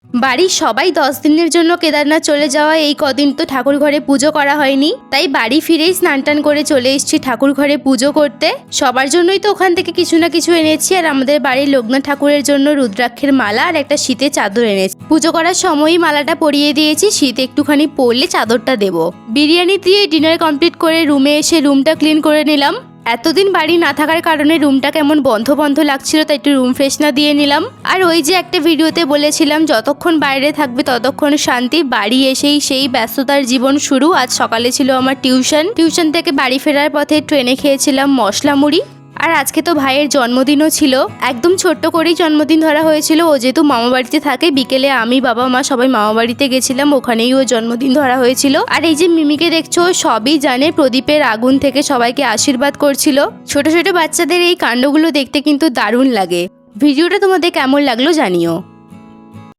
বাড়ির সবাই 10 দিনের জন্য কেদারনাথ চলে যাওয়া এই কদিন তো ঠাকুর ঘরে পুজো করা হয়নি, তাই বাড়ি ফিরেই স্নান টান করে চলে এসেছি ঠাকুর ঘরে পুজো করতে। সবার জন্যই তো ওখান থেকে কিছু না কিছু এনেছি, আর আমাদের বাড়ির লোকনাথ ঠাকুরের জন্য রুদ্রাক্ষের মালা আর একটা শীতের চাদর এনেছি। পুজো করার সময়ই মালাটা পরিয়ে দিয়েছি, শীত একটুখানি পরলে চাদরটা দেবো। বিরিয়ানি দিয়ে ডিনার কমপ্লিট করে রুমে এসে রুমটা ক্লিন করে নিলাম। এতদিন বাড়ি না থাকার কারণে রুমটা কেমন বন্ধ বন্ধ লাগছিল, তাই একটু রুম ফ্রেশনার দিয়ে নিলাম। আর ওই যে একটা ভিডিওতে বলেছিলাম যতক্ষণ বাইরে থাকবে ততক্ষণ শান্তি, বাড়ি এসেই সেই ব্যস্ততার জীবন শুরু। আজ সকালে ছিল আমার টিউশন থেকে বাড়ি ফেরার পথে ট্রেনে খেয়েছিলাম মশলা মুড়ি। আর আজকে তো ভাইয়ের জন্মদিনও ছিল, একদম ছোট্ট করেই জন্মদিন ধরা হয়েছিল। ও যেহেতু মামা বাড়িতে থাকে, বিকেলে আমি বাবা মা সবাই মামা বাড়িতে গেছিলাম, ওখানেই ও জন্মদিন ধরা হয়েছিল। আর এই যে মিমিকে দেখছো, সবই জানে, প্রদীপের আগুন থেকে সবাইকে আশীর্বাদ করছিল। ছোট ছোট বাচ্চাদের এই কাণ্ডগুলো দেখতে কিন্তু দারুণ লাগে। ভিডিওটা তোমাদের কেমন লাগলো জানিও।